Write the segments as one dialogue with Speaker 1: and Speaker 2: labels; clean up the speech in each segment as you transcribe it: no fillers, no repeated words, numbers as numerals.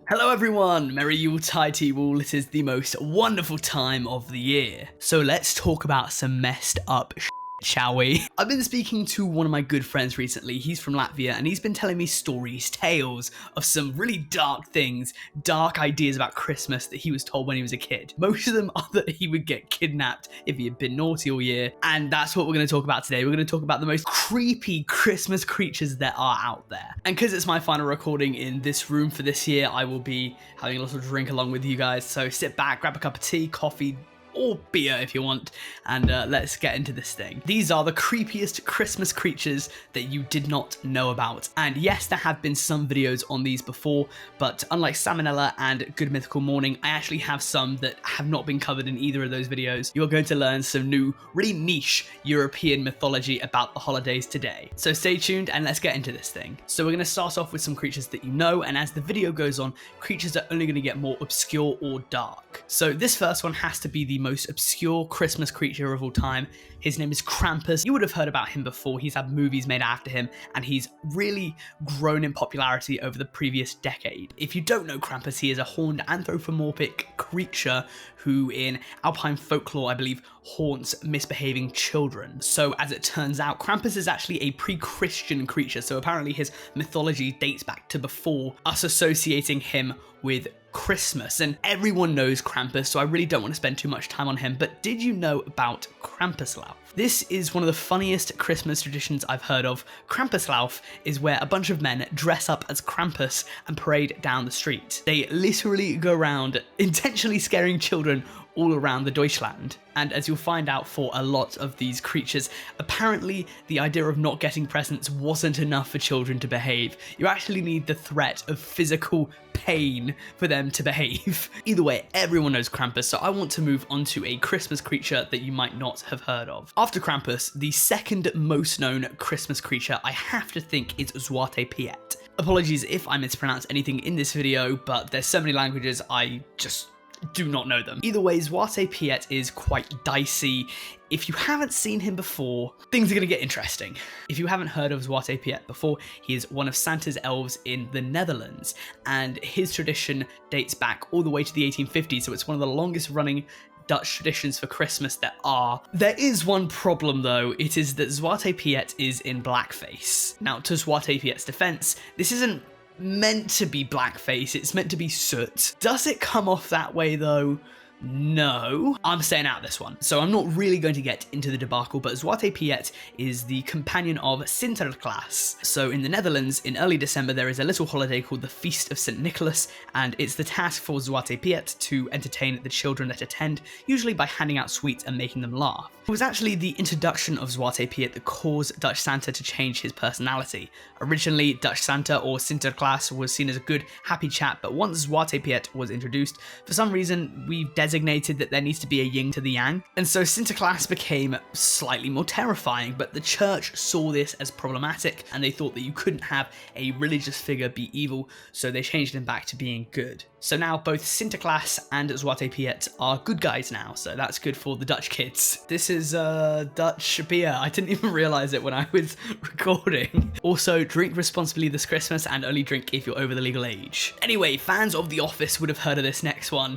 Speaker 1: Hello everyone, Merry Yuletide to you all. It is the most wonderful time of the year. So let's talk about some messed up shall we? I've been speaking to one of my good friends recently. He's from Latvia and he's been telling me stories, tales of some really dark things, dark ideas about Christmas that he was told when he was a kid. Most of them are that he would get kidnapped if he had been naughty all year, and that's what we're going to talk about today. We're going to talk about the most creepy Christmas creatures that are out there. And because it's my final recording in this room for this year, I will be having a little drink along with you guys. So sit back, grab a cup of tea, coffee, or beer if you want, and let's get into this thing. These are the creepiest Christmas creatures that you did not know about. And yes, there have been some videos on these before, but unlike Salmonella and Good Mythical Morning, I actually have some that have not been covered in either of those videos. You're going to learn some new, really niche European mythology about the holidays today. So stay tuned and let's get into this thing. So we're going to start off with some creatures that you know, and as the video goes on, creatures are only going to get more obscure or dark. So this first one has to be the most obscure Christmas creature of all time. His name is Krampus. You would have heard about him before. He's had movies made after him, and he's really grown in popularity over the previous decade. If you don't know Krampus, he is a horned anthropomorphic creature who in Alpine folklore, I believe, haunts misbehaving children. So as it turns out, Krampus is actually a pre-Christian creature, so apparently his mythology dates back to before us associating him with Christmas, and everyone knows Krampus, so I really don't want to spend too much time on him. But did you know about Krampuslauf? This is one of the funniest Christmas traditions I've heard of. Krampuslauf is where a bunch of men dress up as Krampus and parade down the street. They literally go around intentionally scaring children all around the Deutschland. And as you'll find out for a lot of these creatures, apparently the idea of not getting presents wasn't enough for children to behave. You actually need the threat of physical pain for them to behave. Either way, everyone knows Krampus, so I want to move on to a Christmas creature that you might not have heard of. After Krampus, the second most known Christmas creature I have to think is Zote Piet. Apologies if I mispronounce anything in this video, but there's so many languages I just do not know them. Either way, Zwarte Piet is quite dicey. If you haven't seen him before, things are going to get interesting. If you haven't heard of Zwarte Piet before, he is one of Santa's elves in the Netherlands, and his tradition dates back all the way to the 1850s, so it's one of the longest running Dutch traditions for Christmas there are. There is one problem though, it is that Zwarte Piet is in blackface. Now, to Zwarte Piet's defense, this isn't meant to be blackface, it's meant to be soot. Does it come off that way though? No. I'm staying out of this one, so I'm not really going to get into the debacle, but Zwarte Piet is the companion of Sinterklaas. So in the Netherlands, in early December, there is a little holiday called the Feast of St. Nicholas, and it's the task for Zwarte Piet to entertain the children that attend, usually by handing out sweets and making them laugh. It was actually the introduction of Zwarte Piet that caused Dutch Santa to change his personality. Originally, Dutch Santa or Sinterklaas was seen as a good, happy chap, but once Zwarte Piet was introduced, for some reason, we've designated that there needs to be a yin to the yang, and so Sinterklaas became slightly more terrifying, but the church saw this as problematic, and they thought that you couldn't have a religious figure be evil, so they changed him back to being good. So now both Sinterklaas and Zwarte Piet are good guys now, so that's good for the Dutch kids. This is Dutch beer. I didn't even realise it when I was recording. Also, drink responsibly this Christmas and only drink if you're over the legal age. Anyway, fans of The Office would have heard of this next one.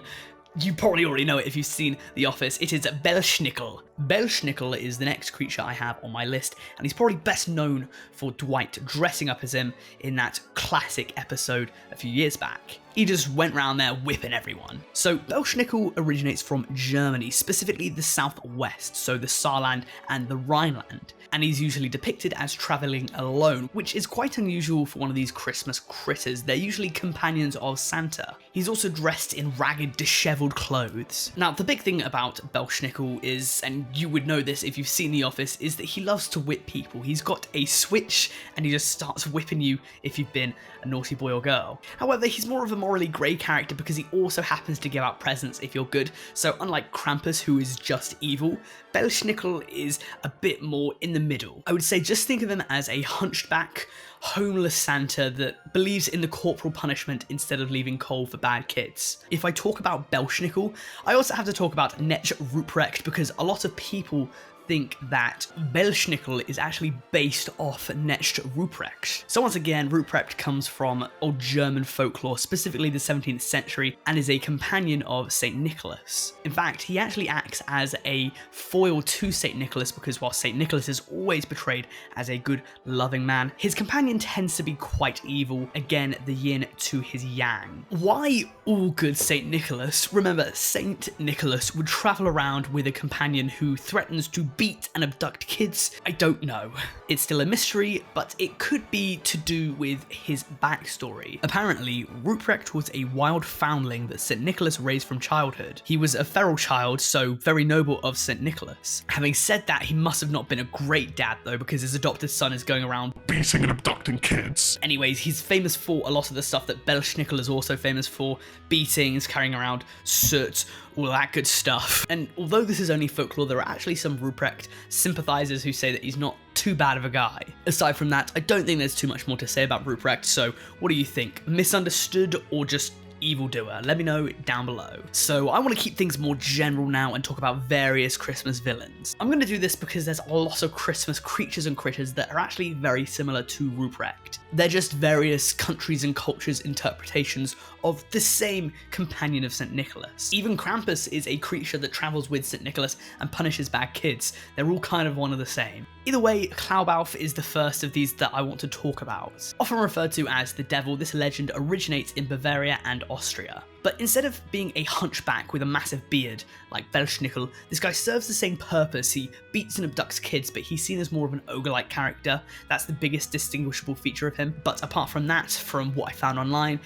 Speaker 1: You probably already know it if you've seen The Office. It is Bellschnickel. Bellschnickel is the next creature I have on my list, and he's probably best known for Dwight dressing up as him in that classic episode a few years back. He just went around there whipping everyone. So Bellschnickel originates from Germany, specifically the southwest, so the Saarland and the Rhineland, and he's usually depicted as travelling alone, which is quite unusual for one of these Christmas critters. They're usually companions of Santa. He's also dressed in ragged, dishevelled clothes. Now, the big thing about Bellschnickel is, and you would know this if you've seen The Office, is that he loves to whip people. He's got a switch and he just starts whipping you if you've been a naughty boy or girl. However, he's more of a morally grey character because he also happens to give out presents if you're good. So unlike Krampus, who is just evil, Bellschnickel is a bit more in the middle. I would say just think of him as a hunchback, homeless Santa that believes in the corporal punishment instead of leaving coal for bad kids. If I talk about Bellschnickel, I also have to talk about Netch Ruprecht because a lot of people think that Bellschnickel is actually based off Necht Ruprecht. So once again, Ruprecht comes from old German folklore, specifically the 17th century, and is a companion of St. Nicholas. In fact, he actually acts as a foil to St. Nicholas because while St. Nicholas is always portrayed as a good, loving man, his companion tends to be quite evil, again, the yin to his yang. Why all good St. Nicholas? Remember, St. Nicholas would travel around with a companion who threatens to beat and abduct kids. I don't know. It's still a mystery, but it could be to do with his backstory. Apparently, Ruprecht was a wild foundling that St. Nicholas raised from childhood. He was a feral child, so very noble of St. Nicholas. Having said that, he must have not been a great dad though, because his adopted son is going around
Speaker 2: beating and abducting kids.
Speaker 1: Anyways, he's famous for a lot of the stuff that Bellschnickel is also famous for, beatings, carrying around soot, all that good stuff. And although this is only folklore, there are actually some Ruprecht sympathizers who say that he's not too bad of a guy. Aside from that, I don't think there's too much more to say about Ruprecht, so what do you think? Misunderstood or just evildoer? Let me know down below. So I want to keep things more general now and talk about various Christmas villains. I'm going to do this because there's a lot of Christmas creatures and critters that are actually very similar to Ruprecht. They're just various countries and cultures' interpretations of the same companion of St. Nicholas. Even Krampus is a creature that travels with St. Nicholas and punishes bad kids. They're all kind of one of the same. Either way, Klaubauf is the first of these that I want to talk about. Often referred to as the devil, this legend originates in Bavaria and Austria. But instead of being a hunchback with a massive beard like Belsnickel, this guy serves the same purpose. He beats and abducts kids, but he's seen as more of an ogre-like character. That's the biggest distinguishable feature of him. But apart from that, from what I found online,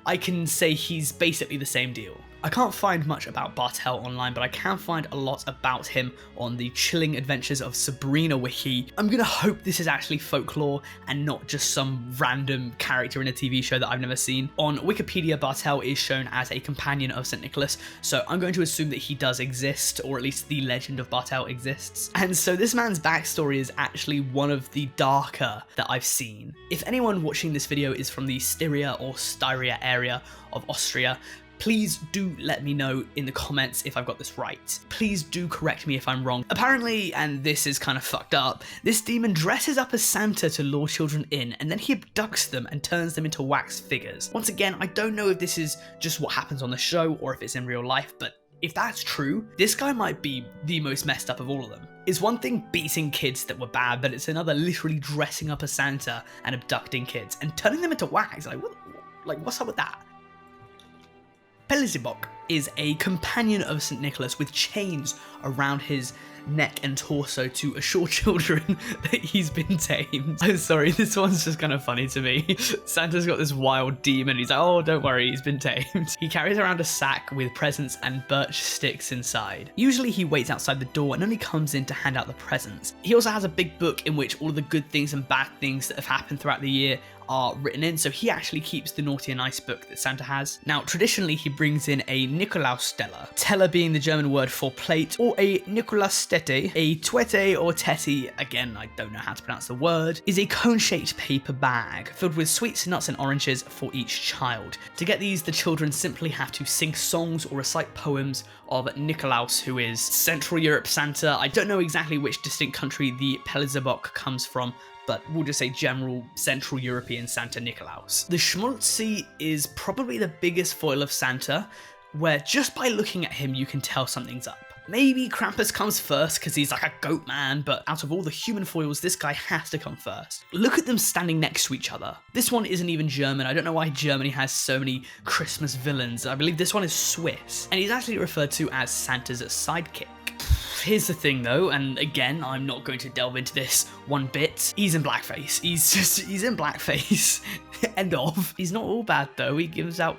Speaker 1: I can say he's basically the same deal. I can't find much about Bartel online, but I can find a lot about him on the Chilling Adventures of Sabrina wiki. I'm gonna hope this is actually folklore and not just some random character in a TV show that I've never seen. On Wikipedia, Bartel is shown as a companion of St. Nicholas, so I'm going to assume that he does exist, or at least the legend of Bartel exists. And so this man's backstory is actually one of the darker that I've seen. If anyone watching this video is from the Styria or Styria area of Austria, please do let me know in the comments if I've got this right. Please do correct me if I'm wrong. Apparently, and this is kind of fucked up, this demon dresses up as Santa to lure children in, and then he abducts them and turns them into wax figures. Once again, I don't know if this is just what happens on the show or if it's in real life, but if that's true, this guy might be the most messed up of all of them. It's one thing beating kids that were bad, but it's another literally dressing up as Santa and abducting kids and turning them into wax. What's up with that? Bellszybok is a companion of St. Nicholas with chains around his neck and torso to assure children that he's been tamed. I'm sorry, this one's just kind of funny to me. Santa's got this wild demon, he's like, oh, don't worry, he's been tamed. He carries around a sack with presents and birch sticks inside. Usually he waits outside the door and only comes in to hand out the presents. He also has a big book in which all of the good things and bad things that have happened throughout the year are written in, so he actually keeps the naughty and nice book that Santa has. Now, traditionally, he brings in a Nikolaus-Teller, teller being the German word for plate, or a Nikolaus-Tete, a Twete or Teti, again, I don't know how to pronounce the word, is a cone-shaped paper bag filled with sweets, nuts, and oranges for each child. To get these, the children simply have to sing songs or recite poems of Nikolaus, who is Central Europe Santa. I don't know exactly which distinct country the Bellszybok comes from, but we'll just say general Central European Santa Nikolaus. The Schmaltzy is probably the biggest foil of Santa, where just by looking at him you can tell something's up. Maybe Krampus comes first because he's like a goat man, but out of all the human foils, this guy has to come first. Look at them standing next to each other. This one isn't even German. I don't know why Germany has so many Christmas villains. I believe this one is Swiss, and he's actually referred to as Santa's sidekick. Here's the thing though, and again, I'm not going to delve into this one bit. He's in blackface. He's in blackface. End of. He's not all bad though. He gives out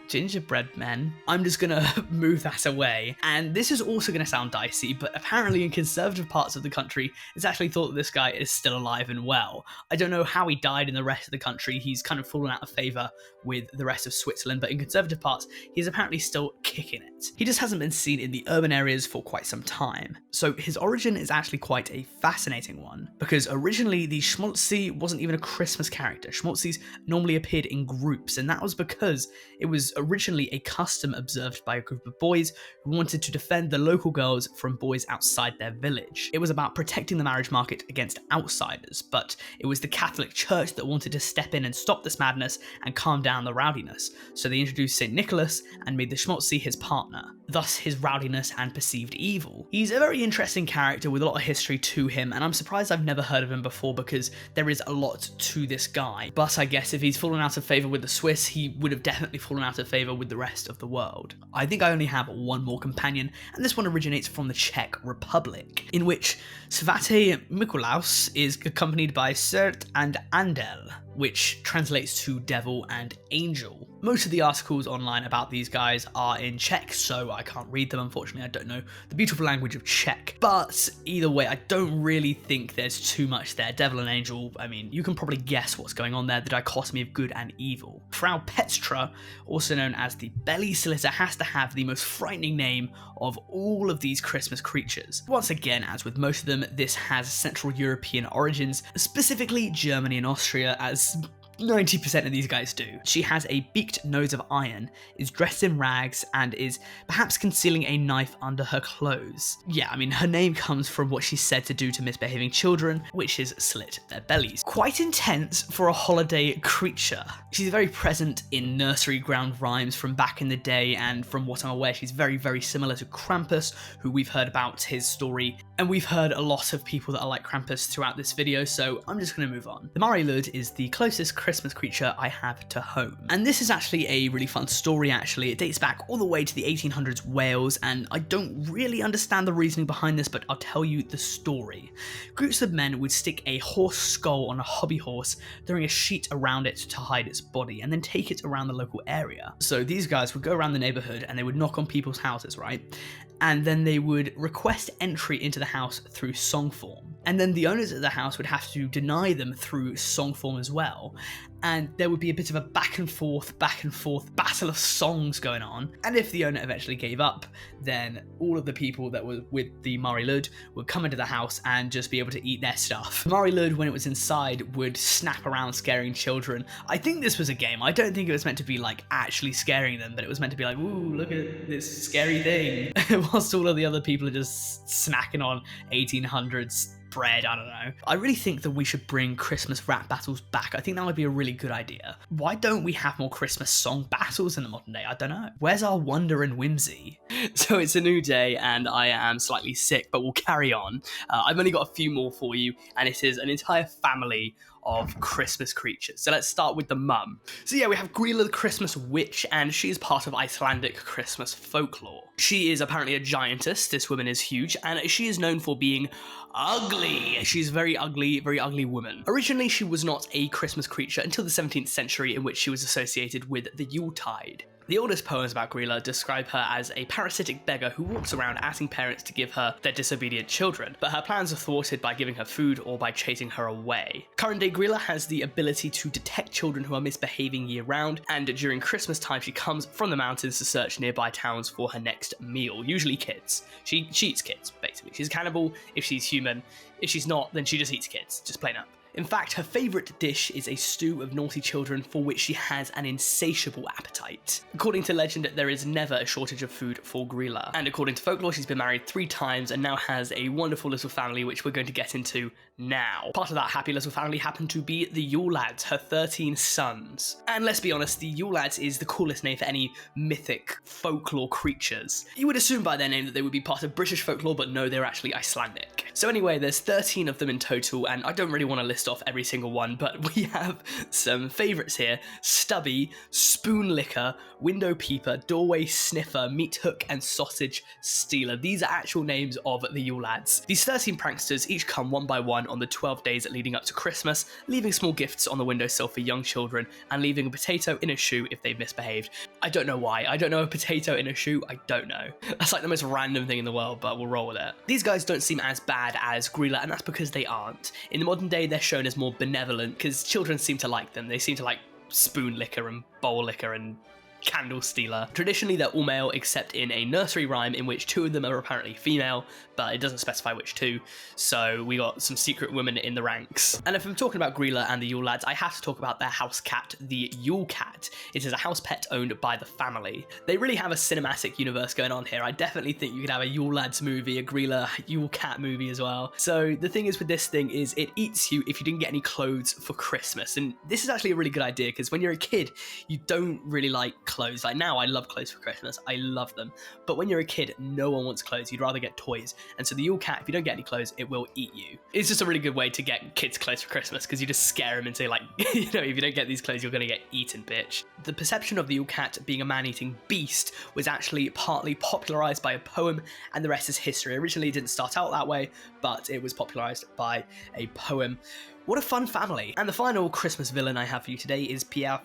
Speaker 1: gingerbread men. I'm just gonna move that away. And this is also gonna sound dicey, but apparently in conservative parts of the country, it's actually thought that this guy is still alive and well. I don't know how he died in the rest of the country. He's kind of fallen out of favour with the rest of Switzerland, but in conservative parts, he's apparently still kicking it. He just hasn't been seen in the urban areas for quite some time. So his origin is actually quite a fascinating one, because originally the Schmaltzy wasn't even a Christmas character. Schmaltzys normally appeared in groups, and that was because it was originally a custom observed by a group of boys who wanted to defend the local girls from boys outside their village. It was about protecting the marriage market against outsiders, but it was the Catholic Church that wanted to step in and stop this madness and calm down the rowdiness, so they introduced St. Nicholas and made the Schmaltzy his partner, thus his rowdiness and perceived evil. He's a very interesting character with a lot of history to him, and I'm surprised I've never heard of him before because there is a lot to this guy, but I guess if he's fallen out of favour with the Swiss, he would have definitely fallen out of favour with the rest of the world. I think I only have one more companion, and this one originates from the Czech Republic, in which Svate Mikulaus is accompanied by Sert and Andel, which translates to devil and angel. Most of the articles online about these guys are in Czech, so I can't read them, unfortunately. I don't know the beautiful language of Czech. But either way, I don't really think there's too much there. Devil and angel, I mean, you can probably guess what's going on there, the dichotomy of good and evil. Frau Petstra, also known as the Bellschnickel, has to have the most frightening name of all of these Christmas creatures. Once again, as with most of them, this has Central European origins, specifically Germany and Austria, as 90% of these guys do. She has a beaked nose of iron, is dressed in rags, and is perhaps concealing a knife under her clothes. Yeah, I mean, her name comes from what she's said to do to misbehaving children, which is slit their bellies. Quite intense for a holiday creature. She's very present in nursery ground rhymes from back in the day, and from what I'm aware, she's very, very similar to Krampus, who we've heard about his story, and we've heard a lot of people that are like Krampus throughout this video, so I'm just going to move on. The Marilud is the closest Christmas creature I have to home. And this is actually a really fun story actually. It dates back all the way to the 1800s Wales, and I don't really understand the reasoning behind this, but I'll tell you the story. Groups of men would stick a horse skull on a hobby horse, throwing a sheet around it to hide its body, and then take it around the local area. So these guys would go around the neighborhood and they would knock on people's houses, right? And then they would request entry into the house through song form. And then the owners of the house would have to deny them through song form as well. And there would be a bit of a back and forth battle of songs going on. And if the owner eventually gave up, then all of the people that were with the Marilud would come into the house and just be able to eat their stuff. The Marilud, when it was inside, would snap around scaring children. I think this was a game. I don't think it was meant to be like actually scaring them, but it was meant to be like, ooh, look at this scary thing. Whilst all of the other people are just snacking on 1800s bread, I don't know. I really think that we should bring Christmas rap battles back. I think that would be a really good idea. Why don't we have more Christmas song battles in the modern day? I don't know. Where's our wonder and whimsy? So it's a new day and I am slightly sick, but we'll carry on. I've only got a few more for you, and it is an entire family of Christmas creatures. So let's start with the mum. So yeah, we have Grilla the Christmas witch, and she is part of Icelandic Christmas folklore. She is apparently a giantess. This woman is huge, and she is known for being ugly. She's a very ugly woman. Originally, she was not a Christmas creature until the 17th century, in which she was associated with the Yule Tide. The oldest poems about Grilla describe her as a parasitic beggar who walks around asking parents to give her their disobedient children, but her plans are thwarted by giving her food or by chasing her away. Current day Grilla has the ability to detect children who are misbehaving year round, and during Christmas time she comes from the mountains to search nearby towns for her next meal, usually kids. She eats kids, basically. She's a cannibal if she's human. If she's not, then she just eats kids, just plain up. In fact, her favourite dish is a stew of naughty children for which she has an insatiable appetite. According to legend, there is never a shortage of food for Grilla. And according to folklore, she's been married 3 times and now has a wonderful little family, which we're going to get into now. Part of that happy little family happened to be the Yule Lads, her 13 sons. And let's be honest, the Yule Lads is the coolest name for any mythic folklore creatures. You would assume by their name that they would be part of British folklore, but no, they're actually Icelandic. So anyway, there's 13 of them in total, and I don't really want to list off every single one, but we have some favourites here. Stubby, Spoon Licker, Window Peeper, Doorway Sniffer, Meat Hook, and Sausage Stealer. These are actual names of the Yule Lads. These 13 pranksters each come one by one on the 12 days leading up to Christmas, leaving small gifts on the windowsill for young children, and leaving a potato in a shoe if they've misbehaved. I don't know why. I don't know a potato in a shoe. I don't know. That's like the most random thing in the world, but we'll roll with it. These guys don't seem as bad as Grilla, and that's because they aren't. In the modern day, they're shown as more benevolent because children seem to like them. They seem to like Spoon Licker and Bowl Licker and candle stealer. Traditionally, they're all male except in a nursery rhyme in which 2 of them are apparently female, but it doesn't specify which 2, so we got some secret women in the ranks. And if I'm talking about Grilla and the Yule lads, I have to talk about their house cat, the Yule Cat. It is a house pet owned by the family. They really have a cinematic universe going on here. I definitely think you could have a Yule lads movie, a Grilla Yule Cat movie as well. So the thing is with this thing is it eats you if you didn't get any clothes for Christmas. And this is actually a really good idea because when you're a kid, you don't really like clothes. Like now I love clothes for Christmas. I love them. But when you're a kid, no one wants clothes. You'd rather get toys. And so the Yule Cat, if you don't get any clothes, it will eat you. It's just a really good way to get kids clothes for Christmas because you just scare them and say like, you know, if you don't get these clothes, you're going to get eaten, bitch. The perception of the Yule Cat being a man-eating beast was actually partly popularized by a poem, and the rest is history. Originally, it didn't start out that way, but it was popularized by a poem. What a fun family. And the final Christmas villain I have for you today is Pierre.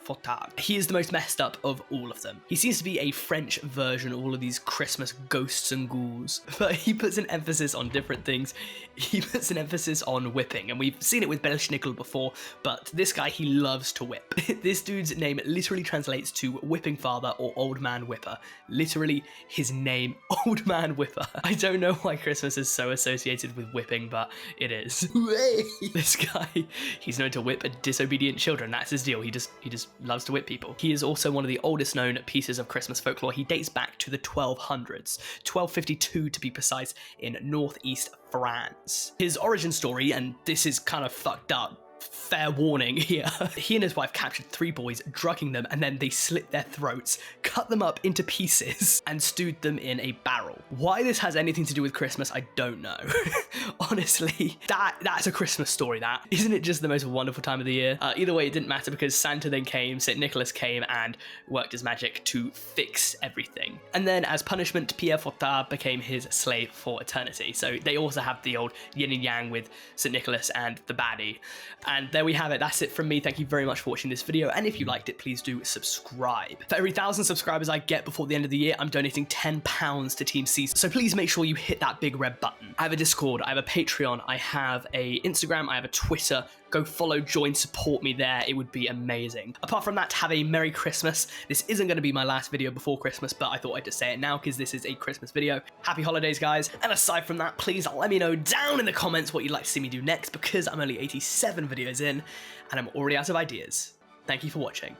Speaker 1: He is the most messed up of all of them. He seems to be a French version of all of these Christmas ghosts and ghouls, but he puts an emphasis on different things. He puts an emphasis on whipping, and we've seen it with Bellschnickel before, but this guy, he loves to whip. This dude's name literally translates to whipping father or old man whipper. Literally his name, old man whipper. I don't know why Christmas is so associated with whipping, but it is. This guy, he's known to whip disobedient children. That's his deal. He just loves to whip people. He is also one of the oldest known pieces of Christmas folklore. He dates back to the 1200s, 1252 to be precise, in northeast France. His origin story, and this is kind of fucked up, fair warning here. He and his wife captured 3 boys, drugging them, and then they slit their throats, cut them up into pieces, and stewed them in a barrel. Why this has anything to do with Christmas, I don't know. Honestly, that's a Christmas story, that. Isn't it just the most wonderful time of the year? Either way, it didn't matter because Santa then came, St. Nicholas came, and worked his magic to fix everything. And then as punishment, Pierre became his slave for eternity. So they also have the old yin and yang with St. Nicholas and the baddie. And there we have it. That's it from me. Thank you very much for watching this video. And if you liked it, please do subscribe. For every 1,000 subscribers I get before the end of the year, I'm donating £10 to Team C. So please make sure you hit that big red button. I have a Discord, I have a Patreon, I have a Instagram, I have a Twitter. Go follow, join, support me there. It would be amazing. Apart from that, have a Merry Christmas. This isn't going to be my last video before Christmas, but I thought I'd just say it now because this is a Christmas video. Happy holidays, guys. And aside from that, please let me know down in the comments what you'd like to see me do next because I'm only 87 videos in and I'm already out of ideas. Thank you for watching.